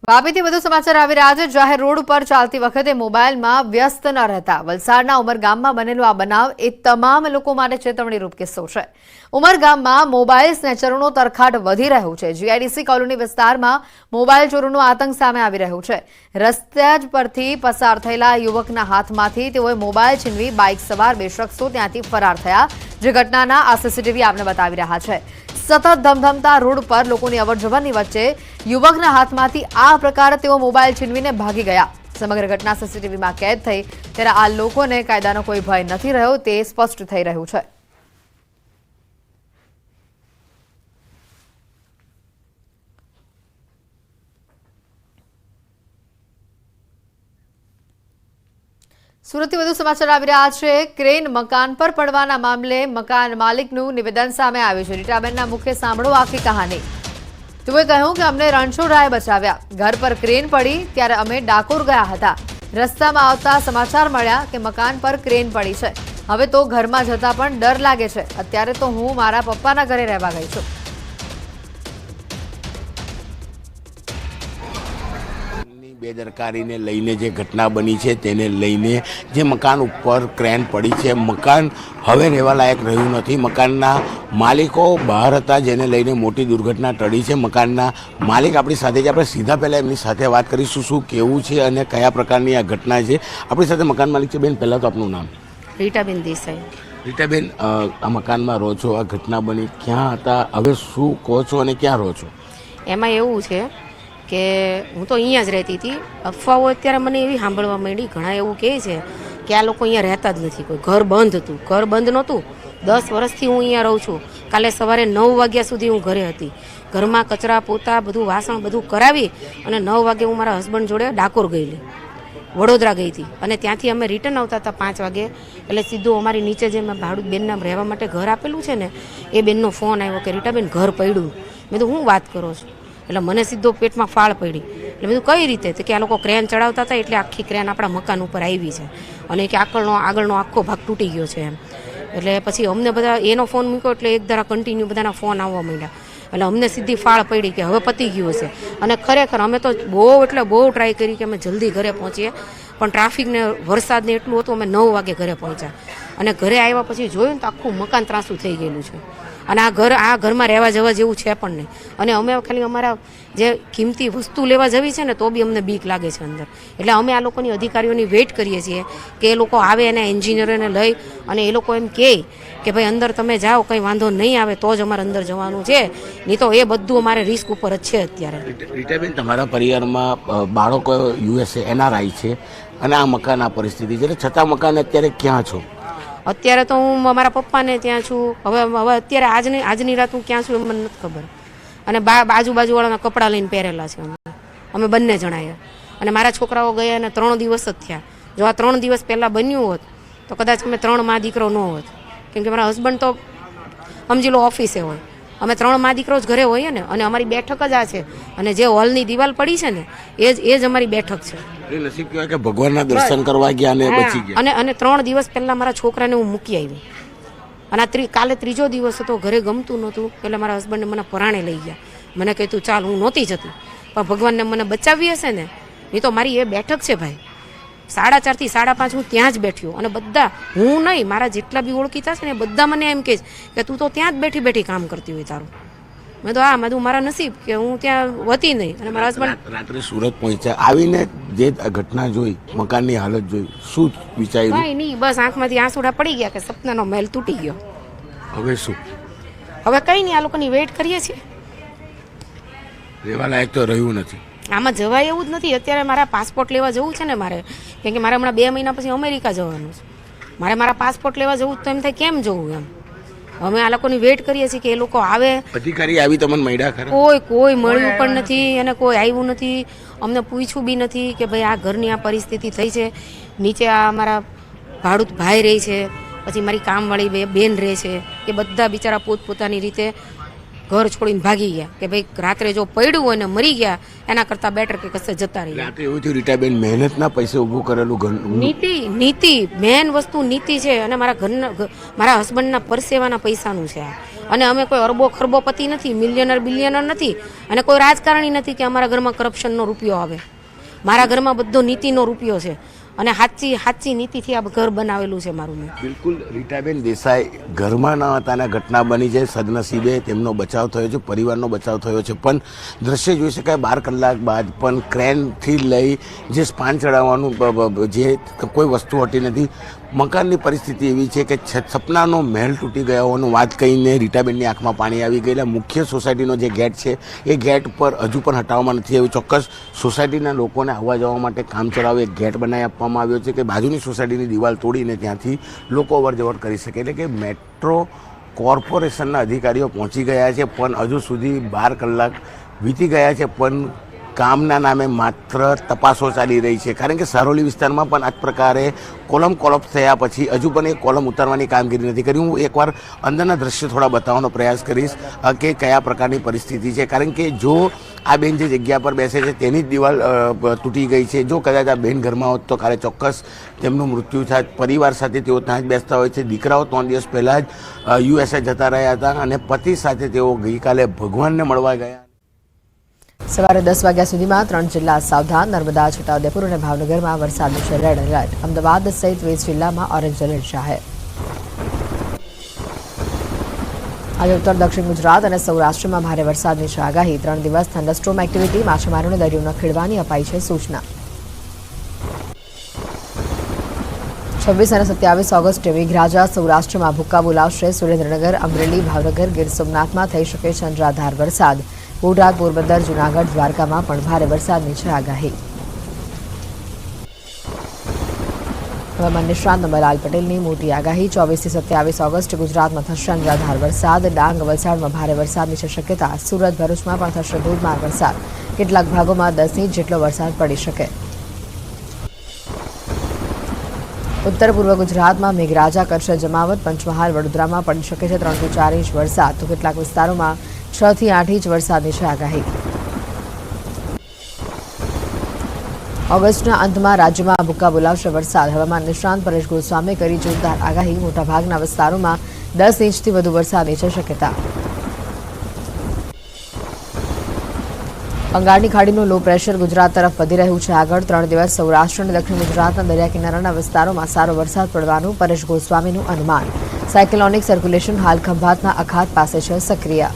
વાપીથી વધુ સમાચાર આવી રહ્યા છે। જાહેર રોડ ઉપર ચાલતી વખતે મોબાઈલમાં વ્યસ્ત ન રહેતા વલસાડના ઉમરગામમાં બનેલો આ બનાવ એ તમામ લોકો માટે ચેતવણીરૂપ કિસ્સો છે। ઉમરગામમાં મોબાઈલ સ્નેચરોનો તરખાટ વધી રહ્યો છે। જીઆઈડીસી કોલોની વિસ્તારમાં મોબાઈલ ચોરોનો આતંક સામે આવી રહ્યો છે। રસ્તા જ પરથી પસાર થયેલા યુવકના હાથમાંથી તેઓએ મોબાઈલ છીનવી બાઇક સવાર બે શખ્સો ત્યાંથી ફરાર થયા, જે ઘટનાના આ સીસીટીવી આપને બતાવી રહ્યા છે। સતત ધમધમતા રોડ પર લોકોની અવરજવરની વચ્ચે યુવકના હાથમાંથી આ પ્રકારે તેઓ મોબાઈલ છીનવીને ભાગી ગયા। સમગ્ર ઘટના સીસીટીવીમાં કેદ થઈ ત્યારે આ લોકોને કાયદાનો કોઈ ભય નથી રહ્યો તે સ્પષ્ટ થઈ રહ્યું છે। સુરતથી વધુ સમાચાર આવી રહ્યા છે। ક્રેન મકાન પર પડવાના મામલે મકાન માલિકનું નિવેદન સામે આવ્યું છે। રીટાબેનના મુખે સાંભળો આખી કહાની। તેઓએ કહ્યું કે અમને રણછોડરાયે બચાવ્યા। ઘર પર ક્રેન પડી ત્યારે અમે ડાકોર ગયા હતા। રસ્તામાં આવતા સમાચાર મળ્યા કે મકાન પર ક્રેન પડી છે। હવે તો ઘરમાં જતા પણ ડર લાગે છે। અત્યારે તો હું મારા પપ્પાના ઘરે રહેવા ગઈ છું। બેદરકારીને લઈને જે ઘટના બની છે તેને લઈને જે મકાન ઉપર ક્રેન પડી છે, મકાન હવે રહેવા લાયક રહ્યું નથી। મકાનના માલિકો બહાર હતા, જેને લઈને મોટી દુર્ઘટના ટળી છે। મકાનના માલિક આપણી સાથે છે, આપણે સીધા પહેલાં એમની સાથે વાત કરીશું શું કેવું છે અને કયા પ્રકારની આ ઘટના છે। આપણી સાથે મકાન માલિક છે। બેન, પહેલાં તો આપનું નામ? રીટાબેન દેસાઈ। રીટાબેન, આ મકાનમાં રહો છો, આ ઘટના બની, ક્યાં હતા, હવે શું કહો છો અને ક્યાં રહો છો? એમાં એવું છે કે હું તો અહીંયા જ રહેતી હતી। અફવાઓ અત્યારે મને એવી સાંભળવા માંડી, ઘણા એવું કહે છે કે આ લોકો અહીંયા રહેતા જ નથી, કોઈ ઘર બંધ હતું। ઘર બંધ નહોતું, 10 વર્ષથી હું અહીંયા રહું છું। કાલે સવારે 9 વાગ્યા સુધી હું ઘરે હતી। ઘરમાં કચરા પોતા બધું વાસણ બધું કરાવી અને 9 વાગે હું મારા હસબન્ડ જોડે ડાકોર ગયેલી, વડોદરા ગઈ હતી। અને ત્યાંથી અમે રિટર્ન આવતા હતા 5 વાગે, એટલે સીધું અમારી નીચે જે મેં ભાડું બેનના રહેવા માટે ઘર આપેલું છે ને, એ બેનનો ફોન આવ્યો કે રીટાબેન ઘર પડ્યું। મેં તો હું વાત કરો છો? એટલે મને સીધો પેટમાં ફાળ પડી। એટલે મેં કઈ રીતે? તો કે આ લોકો ક્રેન ચડાવતા હતા એટલે આખી ક્રેન આપણા મકાન ઉપર આવી છે અને કે આગળનો આખો ભાગ તૂટી ગયો છે એમ। એટલે પછી અમને બધા એનો ફોન મૂક્યો એટલે એક ધારા કન્ટિન્યુ બધાના ફોન આવવા માંડ્યા। એટલે અમને સીધી ફાળ પડી કે હવે પતી ગયું હશે। અને ખરેખર અમે તો બહુ ટ્રાય કરી કે અમે જલ્દી ઘરે પહોંચીએ, પણ ટ્રાફિકને વરસાદને એટલું હતું, અમે 9 વાગે ઘરે પહોંચ્યા। અને ઘરે આવ્યા પછી જોયું ને તો આખું મકાન ત્રાસું થઈ ગયેલું છે। અને આ ઘરમાં રહેવા જવા જેવું છે પણ નહીં। અને અમે ખાલી અમારા જે કિંમતી વસ્તુ લેવા જવી છે ને તો બી અમને બીક લાગે છે અંદર। એટલે અમે આ લોકોની અધિકારીઓની વેઇટ કરીએ છીએ કે એ લોકો આવે અને એન્જિનિયરોને લઈ અને એ લોકો એમ કહે કે ભાઈ અંદર તમે જાઓ, કંઈ વાંધો નહીં આવે તો જ અમારે અંદર જવાનું છે, નહીં તો એ બધું અમારે રિસ્ક ઉપર જ છે અત્યારે। રીટાબેન, તમારા પરિવારમાં બાળકો યુએસએ એનઆરઆઈ છે અને આ મકાન આ પરિસ્થિતિ છે, છતાં મકાન અત્યારે ક્યાં છો? અત્યારે તો હું મારા પપ્પાને ત્યાં છું। હવે અત્યારે આજની રાત હું ક્યાં છું એ મને નથી ખબર। અને બાજુવાળાના કપડાં લઈને પહેરેલા છે અમે બંને જણાએ। અને મારા છોકરાઓ ગયા ને 3 દિવસ જ થયા। જો આ 3 દિવસ પહેલાં બન્યું હોત તો કદાચ અમે 3 મા દીકરો ન હોત, કેમ કે મારા હસબન્ડ તો સમજી લો ઓફિસે હોય, અમે 3 મા દીકરો જ ઘરે હોઈએ ને। અને અમારી બેઠક જ આ છે, અને જે હોલની દિવાલ પડી છે ને એ જ અમારી બેઠક છે। નસીબ કહેવાય કે ભગવાનના દર્શન કરવા ગયા અને બચી ગયા। અને 3 દિવસ પહેલા મારા છોકરાને હું મૂકી આવી, અને કાલે 3જો દિવસ હતો, ઘરે ગમતું નહોતું એટલે મારા હસબન્ડને મને પરાણે લઈ ગયા। મને કહ્યું તું ચાલ, હું નહોતી જતી, પણ ભગવાનને મને બચાવી હશે ને, નહીં તો મારી એ બેઠક છે ભાઈ। 4:30 થી 5:30 હું ત્યાં જ બેઠ્યો, અને બધા, હું નહીં, મારા જેટલા બી ઓળખીતા છે ને બધા મને એમ કહે કે તું તો ત્યાં જ બેઠી કામ કરતી હોય તારું। મેં તો મારા નસીબ કે હું ત્યાં હતી નહીં। અને મારા હસબન્ડ રાત્રે સુરત પહોંચ્યા, આવીને જે ઘટના જોઈ, મકાનની હાલત જોઈ, શું વિચાર્યું? કંઈ નહીં, બસ આંખમાંથી આંસુડા પડી ગયા કે સપનાનો મહેલ તૂટી ગયો। હવે શું? હવે કંઈ નહીં, આ લોકોની વેઇટ કરીએ છીએ। રહેવા લાયક તો રહ્યું નથી, આમાં જવાય એવું જ નથી। અત્યારે મારા પાસપોર્ટ લેવા જવું છે ને મારે, કેમ કે મારે હમણાં 2 મહિના પછી અમેરિકા જવાનું છે। મારા પાસપોર્ટ લેવા જવું તો એમ થાય કેમ જવું એમ। અમે આ લોકોની વેઇટ કરીએ છીએ કે એ લોકો આવે। અધિકારી આવી તમને મળ્યા ખરા? કોઈ મળ્યું પણ નથી અને કોઈ આવ્યું નથી। અમને પૂછ્યું બી નથી કે ભાઈ આ ઘરની આ પરિસ્થિતિ થઈ છે। નીચે આ મારા ભાડૂત ભાઈ રહે છે, પછી મારી કામવાળી બેન રહે છે, એ બધા બિચારા પોતપોતાની રીતે ઘર છોડીને ભાગી ગયા કે ભાઈ રાત્રે જો પડ્યું હોય ને મરી ગયા એના કરતાં બેટર કે કશે જતા રહીએ. રાત્રે એવું થયું રીટાબેન મહેનતના પૈસે ઊભું કરેલું ઘર નીતિ મેન વસ્તુ નીતિ છે. અને મારા હસબન્ડના પરસેવાના પૈસાનું છે. અને અમે કોઈ અરબો ખરબોપતિ નથી, મિલિયનર બિલિયનર નથી, અને કોઈ રાજકારણી નથી કે અમારા ઘરમાં કરપ્શનનો રૂપિયો આવે. મારા ઘરમાં બધો નીતિનો રૂપિયો છે અને સાચી નીતિથી આ ઘર બનાવેલું છે મારું. બિલકુલ રીટાબેન દેસાઈ ઘરમાં ન હતા અને ઘટના બની છે. સદનસીબે તેમનો બચાવ થયો છે, પરિવારનો બચાવ થયો છે. પણ દ્રશ્ય જોઈ શકાય 12 કલાક બાદ પણ ક્રેનથી લઈ જે સ્પાન ચડાવવાનું જે કોઈ વસ્તુ હતી નથી. મકાનની પરિસ્થિતિ એવી છે કે સપનાનો મહેલ તૂટી ગયો હોવાનું વાત કહીને રીટાબેનની આંખમાં પાણી આવી ગયેલા. મુખ્ય સોસાયટીનો જે ગેટ છે એ ગેટ પર હજુ પણ હટાવવામાં નથી આવ્યું. ચોક્કસ સોસાયટીના લોકોને આવવા જવા માટે કામ ચલાવે એક ગેટ બનાવી આપવામાં આવ્યો છે કે બાજુની સોસાયટીની દિવાલ તોડીને ત્યાંથી લોકો અવરજવર કરી શકે. એટલે કે મેટ્રો કોર્પોરેશનના અધિકારીઓ પહોંચી ગયા છે પણ હજુ સુધી 12 કલાક વીતી ગયા છે પણ કામના નામે માત્ર તપાસો ચાલી રહી છે. કારણ કે સારોલી વિસ્તારમાં પણ આ જ પ્રકારે કોલમ કોલેપ્સ થયા પછી હજુ પણ એ કોલમ ઉતારવાની કામગીરી નથી કરી. હું એકવાર અંદરના દ્રશ્ય થોડા બતાવવાનો પ્રયાસ કરીશ કે કયા પ્રકારની પરિસ્થિતિ છે. કારણ કે જો આ બેન જે જગ્યા પર બેસે છે તેની જ દિવાલ તૂટી ગઈ છે. જો કદાચ આ બેન ઘરમાં હોત તો કાલે ચોક્કસ તેમનું મૃત્યુ થાય. પરિવાર સાથે તેઓ ત્યાં જ બેસતા હોય છે. દીકરાઓ 3 દિવસ પહેલાં જ USA જતા રહ્યા હતા અને પતિ સાથે તેઓ ગઈકાલે ભગવાનને મળવા ગયા. સવારે 10 વાગ્યા સુધીમાં 3 જિલ્લા સાવધાન. નર્મદા, છોટાઉદેપુર અને ભાવનગરમાં વરસાદનું છે રેડ એલર્ટ. અમદાવાદ સહિત 20 જિલ્લામાં ઓરેન્જ એલર્ટ જાહેર. આજે ઉત્તર દક્ષિણ ગુજરાત અને સૌરાષ્ટ્રમાં ભારે વરસાદની છે આગાહી. 3 દિવસ થંડરસ્ટોર્મ એક્ટિવિટી. માછીમારોને દરિયો ન ખેડવાની અપાઈ છે સૂચના. 26 અને 27 ઓગસ્ટે મેઘરાજા સૌરાષ્ટ્રમાં ભૂક્કા બોલાવશે. સુરેન્દ્રનગર, અમરેલી, ભાવનગર, ગીર સોમનાથમાં થઈ શકે છે અનરાધાર વરસાદ. બોટાદ, પોરબંદર, જૂનાગઢ, દ્વારકામાં પણ ભારે વરસાદની છે આગાહી. હવામાન નિષ્ણાત નંબરલાલ પટેલની મોટી આગાહી. 24 થી 27 ઓગસ્ટ ગુજરાતમાં થશે અનરાધાર વરસાદ. ડાંગ, વલસાડમાં ભારે વરસાદની છે શક્યતા. સુરત, ભરૂચમાં પણ થશે ધોધમાર વરસાદ. કેટલાક ભાગોમાં 10 ઇંચ જેટલો વરસાદ પડી શકે. ઉત્તર પૂર્વ ગુજરાતમાં મેઘરાજા કરશે જમાવટ. પંચમહાલ, વડોદરામાં પડી શકે છે 3 થી 4 ઇંચ વરસાદ. તો કેટલાક વિસ્તારોમાં 6 થી 8 ઇંચ વરસાદની છે આગાહી. ઓગસ્ટના અંતમાં રાજ્યમાં ભૂક્કા બોલાવશે વરસાદ. હવામાન નિષ્ણાંત પરેશ ગોસ્વામીએ કરી જોરદાર આગાહી. મોટાભાગના વિસ્તારોમાં 10 ઇંચથી વધુ વરસાદની છે શક્યતા. બંગાળની ખાડીનું લો પ્રેશર ગુજરાત તરફ વધી રહ્યું છે આગળ. 3 દિવસ સૌરાષ્ટ્ર અને દક્ષિણ ગુજરાતના દરિયા કિનારાના વિસ્તારોમાં સારો વરસાદ પડવાનું પરેશ ગોસ્વામીનું અનુમાન. સાયક્લોનિક સર્ક્યુલેશન હાલ ખંભાતના અખાત પાસે છે સક્રિય.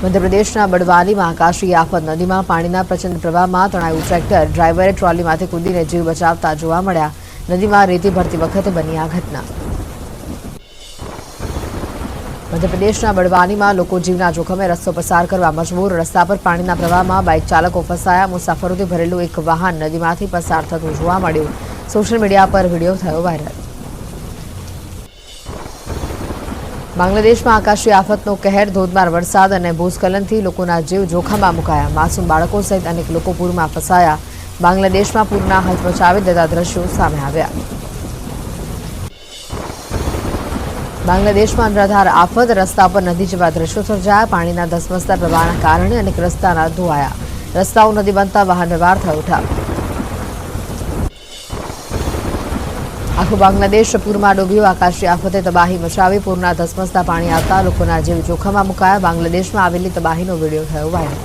મધ્યપ્રદેશના બડવાનીમાં આકાશી આફત. નદીમાં પાણીના પ્રચંડ પ્રવાહમાં તણાયું ટ્રેક્ટર. ડ્રાઈવરે ટ્રોલીમાંથી કૂદીને જીવ બચાવતા જોવા મળ્યા. નદીમાં રેતી ભરતી વખતે બની આ ઘટના. મધ્યપ્રદેશના બડવાનીમાં લોકો જીવના જોખમે રસ્તો પસાર કરવા મજબૂર. રસ્તા પર પાણીના પ્રવાહમાં બાઇક ચાલકો ફસાયા. મુસાફરોથી ભરેલું એક વાહન નદીમાંથી પસાર થતું જોવા મળ્યું. સોશિયલ મીડિયા પર વિડીયો થયો વાયરલ. બાંગ્લાદેશમાં આકાશી આફતનો કહેર. ધોધમાર વરસાદ અને ભૂસ્ખલનથી લોકોના જીવ જોખમમાં મુકાયા. માસૂમ બાળકો સહિત અનેક લોકો પૂરમાં ફસાયા. બાંગ્લાદેશમાં પૂરના હચમચાવી દેતા દ્રશ્યો સામે આવ્યા. બાંગ્લાદેશમાં અનરાધાર આફત. રસ્તા પર નદી જેવા દ્રશ્યો સર્જાયા. પાણીના ધસમસતા પ્રવાહના કારણે અનેક રસ્તાના ધોવાયા. રસ્તાઓ નદી બનતા વાહન વ્યવહાર થયો ઠપ. આખું બાંગ્લાદેશ પૂરમાં ડૂબ્યું. આકાશી આફતે તબાહી મચાવી. પૂરના ધસમસતા પાણી આવતા લોકોના જીવ જોખમમાં મુકાયા. બાંગ્લાદેશમાં આવેલી તબાહીનો વિડીયો થયો વાયરલ.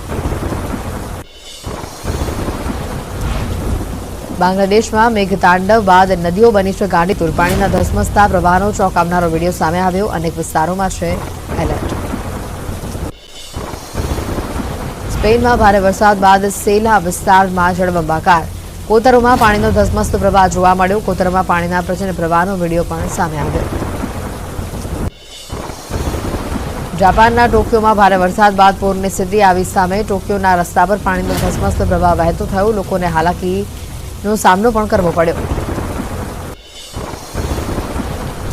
બાંગ્લાદેશમાં મેઘતાંડવ બાદ નદીઓ બની છે ગાંડીતુર. પાણીના ધસમસતા પ્રવાહનો ચોંકાવનારો વિડીયો સામે આવ્યો. અનેક વિસ્તારોમાં છે એલર્ટ. સ્પેનમાં ભારે વરસાદ બાદ સેલા વિસ્તારમાં જળબંબાકાર. કોતરોમાં પાણીનો ધસમસતો પ્રવાહ જોવા મળ્યો. કોતરોમાં પાણીના પ્રચંડ પ્રવાહનો વિડીયો પણ સામે આવ્યો. જાપાનના ટોક્યોમાં ભારે વરસાદ બાદ પૂરની સ્થિતિ આવી સામે. ટોક્યોના રસ્તા પર પાણીનો ધસમસતો પ્રવાહ વહેતો થયો. લોકોને હાલાકીનો સામનો પણ કરવો પડ્યો.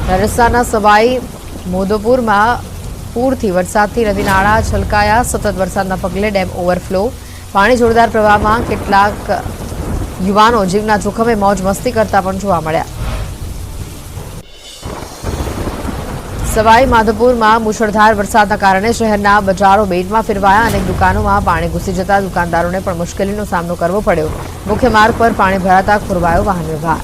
રાજસ્થાનના સવાઈ મોદોપુરમાં પૂરથી વરસાદથી નદી નાળા છલકાયા. સતત વરસાદના પગલે ડેમ ઓવરફ્લો. પાણી જોરદાર પ્રવાહમાં કેટલાક યુવાનો જીવના જોખમે મોજ મસ્તી કરતા પણ જોવા મળ્યા. સવાઈ માધોપુરમાં મુશળધાર વરસાદના કારણે શહેરના બજારો બેટમાં ફેરવાયા અને દુકાનોમાં પાણી ઘૂસી જતા દુકાનદારોને પણ મુશ્કેલીનો સામનો કરવો પડ્યો. મુખ્ય માર્ગ પર પાણી ભરાતા ખોરવાયો વાહન વ્યવહાર.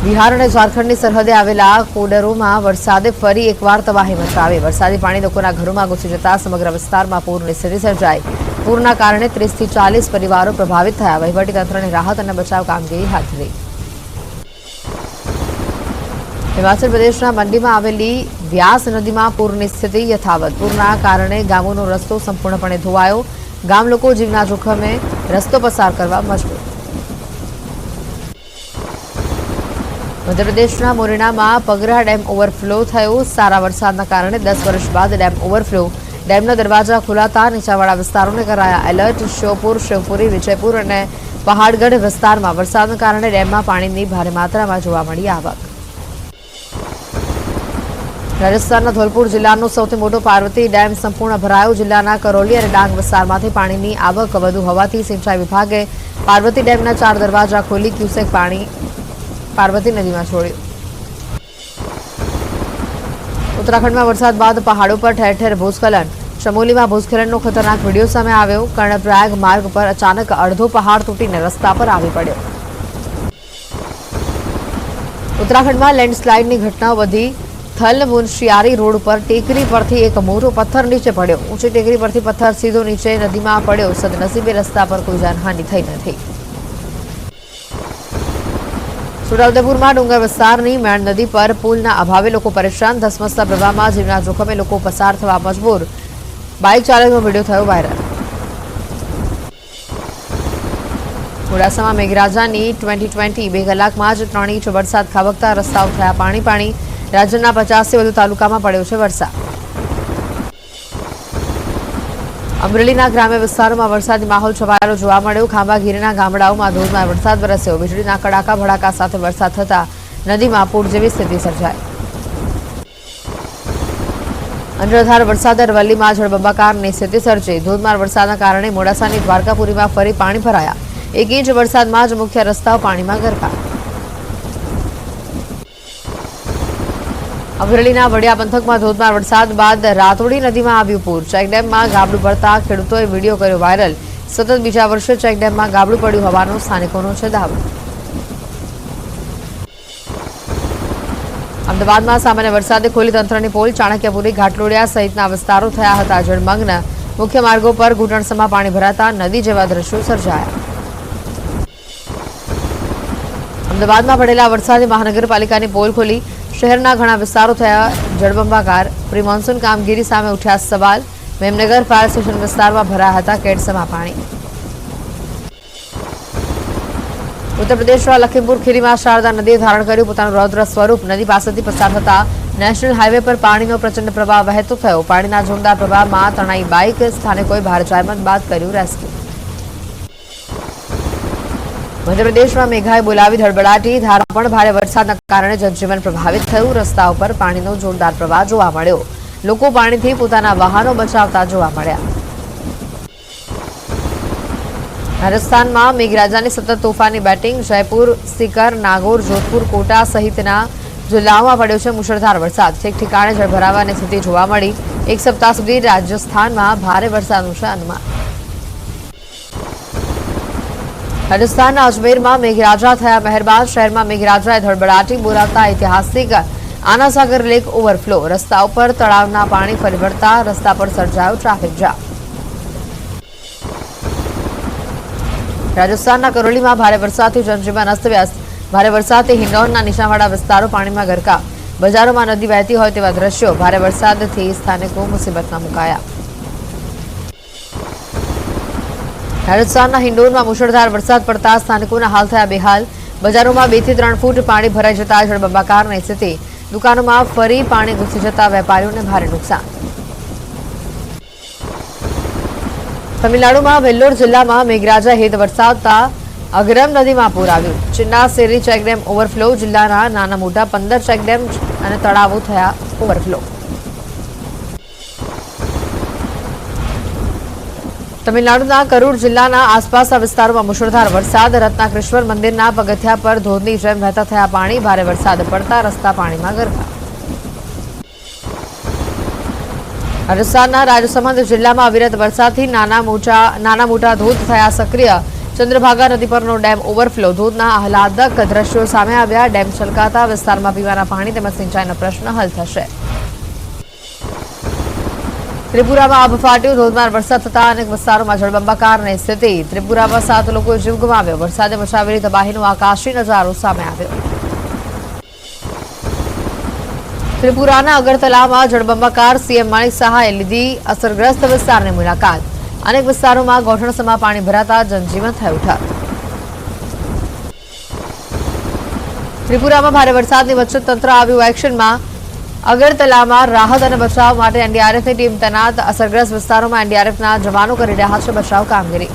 બિહાર અને ઝારખંડની સરહદે આવેલા કોડરોમાં વરસાદે ફરી એકવાર તબાહી મચાવી. વરસાદી પાણી લોકોના ઘરોમાં ઘૂસી જતા સમગ્ર વિસ્તારમાં પૂરની સ્થિતિ સર્જાઈ. પૂરના કારણે 30 થી 40 પરિવારો પ્રભાવિત થયા. વહીવટીતંત્રને રાહત અને બચાવ કામગીરી હાથ ધરી. હિમાચલ પ્રદેશના મંડીમાં આવેલી વ્યાસ નદીમાં પૂરની સ્થિતિ યથાવત. પૂરના કારણે ગામોનો રસ્તો સંપૂર્ણપણે ધોવાયો. ગામ લોકો જીવના જોખમે રસ્તો પસાર કરવા મજબૂર. મધ્યપ્રદેશના મોરેનામાં પગરા ડેમ ઓવરફ્લો થયો. સારા વરસાદના કારણે 10 વર્ષ બાદ ડેમ ઓવરફ્લો. ડેમના દરવાજા ખોલાતા નીચાણવાળા વિસ્તારોને કરાયા એલર્ટ. શ્યોપુર, શિવપુરી, વિજયપુર અને પહાડગઢ વિસ્તારમાં વરસાદના કારણે ડેમમાં પાણીની ભારે માત્રામાં જોવા મળી આવક. રાજસ્થાનના ધોલપુર જિલ્લાનો સૌથી મોટો પાર્વતી ડેમ સંપૂર્ણ ભરાયો. જિલ્લાના કરૌલી અને ડાંગ વિસ્તારમાંથી પાણીની આવક વધુ હોવાથી સિંચાઈ વિભાગે પાર્વતી ડેમના 4 દરવાજા ખોલી ક્યુસેક પાણી પાર્વતી નદીમાં છોડ્યું. ઉત્તરાખંડમાં વરસાદ બાદ પહાડો પર ઠેર ઠેર ભૂસ્ખલન. ચમોલીમાં ભૂસ્ખલનનો ખતરનાક વિડીયો સામે આવ્યો. કર્ણપ્રયાગ માર્ગ પર અચાનક અડધો પહાડ તૂટીને રસ્તા પર આવી પડ્યો. ઉત્તરાખંડમાં લેન્ડસ્લાઇડની ઘટના વધી. થલ મુનશિયારી રોડ પર ટેકરી પરથી એક મોટો પથ્થર નીચે પડ્યો. ઊંચી ટેકરી પરથી પથ્થર સીધો નીચે નદીમાં પડ્યો. સદનસીબે રસ્તા પર કોઈ જાનહાનિ થઈ નથી. છોટાઉદેપુરમાં ડુંગર વિસ્તારની મેણ નદી પર પુલના અભાવે લોકો પરેશાન. ધસમસતા પ્રવાહમાં જીવના જોખમે લોકો પસાર થવા મજબૂર. બાઇક ચાલકનો વિડીયો થયો વાયરલ. મોડાસામાં મેઘરાજાની 2020 2 કલાકમાં જ 3 ઇંચ વરસાદ ખાબકતા રસ્તાઓ થયા પાણી. રાજ્યના 50 થી વધુ તાલુકામાં પડ્યો છે વરસાદ. અમરેલીના ગ્રામ્ય વિસ્તારોમાં વરસાદી માહોલ છવાયેલો જોવા મળ્યો. ખાંભાગીરીના ગામડાઓમાં ધોધમાર વરસાદ વરસ્યો. વીજળીના કડાકા ભડાકા સાથે વરસાદ થતા નદીમાં પૂર જેવી સ્થિતિ સર્જાઈ. અનરાધાર વરસાદ અરવલ્લીમાં જળબંબાકારની સ્થિતિ સર્જી. ધોધમાર વરસાદના કારણે મોડાસાની દ્વારકાપુરીમાં ફરી પાણી ભરાયા. 1 ઇંચ વરસાદમાં જ મુખ્ય રસ્તાઓ પાણીમાં ગરકાવ. અમરેલીના વડિયા પંથકમાં ધોધમાર વરસાદ બાદ રાતોડી નદીમાં આવ્યું પૂર. ચેકડેમમાં ગાબડું પડતા ખેડૂતોએ વિડીયો કર્યો વાયરલ. સતત બીજા વર્ષે ચેકડેમમાં ગાબડું પડ્યું હોવાનો સ્થાનિકોનો છે દાવો. અમદાવાદમાં સામાન્ય વરસાદે ખોલી તંત્રની પોલ. ચાણક્યપુરી, ઘાટલોડિયા સહિતના વિસ્તારો થયા હતા જળમગ્ન. મુખ્ય માર્ગો પર ઘૂંટણસમાં પાણી ભરાતા નદી જેવા દ્રશ્યો સર્જાયા. અમદાવાદમાં પડેલા વરસાદે મહાનગરપાલિકાની પોલ ખોલી. શહેરના ઘણા વિસ્તારો થયા જળબંબાકાર. પ્રી મોન્સૂન કામગીરી સામે ઉઠ્યા સવાલ. મેમનગર ફાયર સ્ટેશન વિસ્તારમાં ભરાયા હતા કેડસમાં પાણી. ઉત્તર પ્રદેશમાં લખીમપુર ખીરીમાં શારદા નદીએ ધારણ કર્યું પોતાનું રૌદ્ર સ્વરૂપ. નદી પાસેથી પસાર થતા નેશનલ હાઈવે પર પાણીનો પ્રચંડ પ્રવાહ વહેતો થયો. પાણીના જોરદાર પ્રવાહમાં તણાઈ બાઇક. સ્થાનિકોએ ભારે જહેમત બાદ કર્યું રેસ્ક્યુ. મધ્યપ્રદેશમાં મેઘાએ બોલાવી ધડબડાટી. ધારમાં પણ ભારે વરસાદના કારણે જનજીવન પ્રભાવિત થયું. રસ્તાઓ પર પાણીનો જોરદાર પ્રવાહ જોવા મળ્યો. લોકો પાણીથી પોતાના વાહનો બચાવતા જોવા મળ્યા. રાજસ્થાનમાં મેઘરાજાની સતત તોફાની બેટિંગ. જયપુર, સીકર, નાગોર, જોધપુર, કોટા સહિતના જિલ્લાઓમાં પડ્યો છે મુશળધાર વરસાદ. ઠેક ઠેકાણે જળભરાવાની સ્થિતિ જોવા મળી. 1 સપ્તાહ સુધી રાજસ્થાનમાં ભારે વરસાદનું છે અનુમાન. રાજસ્થાનના અજમેરમાં મેઘરાજા થયા મહેરબાન. શહેરમાં મેઘરાજાએ ધડબડાટી બોલાવતા ઐતિહાસિક આનાસાગર લેક ઓવરફ્લો. રસ્તા ઉપર તળાવના પાણી ફરી વળતા રસ્તા પર સર્જાયો ટ્રાફિક જામ. રાજસ્થાનના કરૌલીમાં ભારે વરસાદથી જનજીવન અસ્તવ્યસ્ત. ભારે વરસાદથી હિંડોનના નીચાણવાળા વિસ્તારો પાણીમાં ગરકાવ. બજારોમાં નદી વહેતી હોય તેવા દ્રશ્યો. ભારે વરસાદથી સ્થાનિકો મુસીબતમાં મુકાયા. રાજસ્થાનના હિંડોનમાં મુશળધાર વરસાદ પડતા સ્થાનિકોના હાલ થયા બેહાલ. બજારોમાં 2 થી 3 ફૂટ પાણી ભરાઈ જતા જળબંબાકારની સ્થિતિ. દુકાનોમાં ફરી પાણી ઘૂસી જતા વેપારીઓને ભારે નુકસાન. તમિલનાડુમાં વેલ્લોર જિલ્લામાં મેઘરાજા હેત વરસાદતા અગરમ નદીમાં પૂર આવ્યું. ચિન્નાસેરી ચેકડેમ ઓવરફ્લો. જિલ્લાના નાના મોટા 15 ચેકડેમ અને તળાવો થયા ઓવરફ્લો. તમિલનાડુના કરૂર જિલ્લાના આસપાસના વિસ્તારોમાં મુશળધાર વરસાદ. રત્નાકૃષ્ણ મંદિરના પગથિયા પર ધોધની જેમ વહેતા થયા પાણી. ભારે વરસાદ પડતા રસ્તા પાણીમાં ગરકાવ. રાજસ્થાનના રાજસમંદ જિલ્લામાં અવિરત વરસાદથી નાના મોટા ધોધ થયા સક્રિય. ચંદ્રભાગા નદી પરનો ડેમ ઓવરફ્લો. ધોધના આહલાદક દ્રશ્યો સામે આવ્યા. ડેમ છલકાતા વિસ્તારમાં પીવાના પાણી તેમજ સિંચાઈનો પ્રશ્ન હલ થશે. ત્રિપુરામાં આભ ફાટ્યું. ધોધમાર વરસાદ થતા અનેક વિસ્તારોમાં જળબંબાકારની સ્થિતિ. ત્રિપુરામાં 7 લોકોએ જીવ ગુમાવ્યો. વરસાદે મચાવેલી તબાહીનો આકાશી નજારો સામે આવ્યો. ત્રિપુરાના અગરતલામાં જળબંબાકાર. સીએમ માણિક સહાયે લીધી અસરગ્રસ્ત વિસ્તારની મુલાકાત. અનેક વિસ્તારોમાં ગોઠણસમાં પાણી ભરાતા જનજીવન થયું ઠપ. ત્રિપુરામાં ભારે વરસાદની વચ્ચે તંત્ર આવ્યું એક્શનમાં. અગરતલામાં રાહત અને બચાવ માટે એનડીઆરએફની ટીમ તૈનાત. અસરગ્રસ્ત વિસ્તારોમાં એનડીઆરએફના જવાનો કરી રહ્યા છે બચાવ કામગીરી.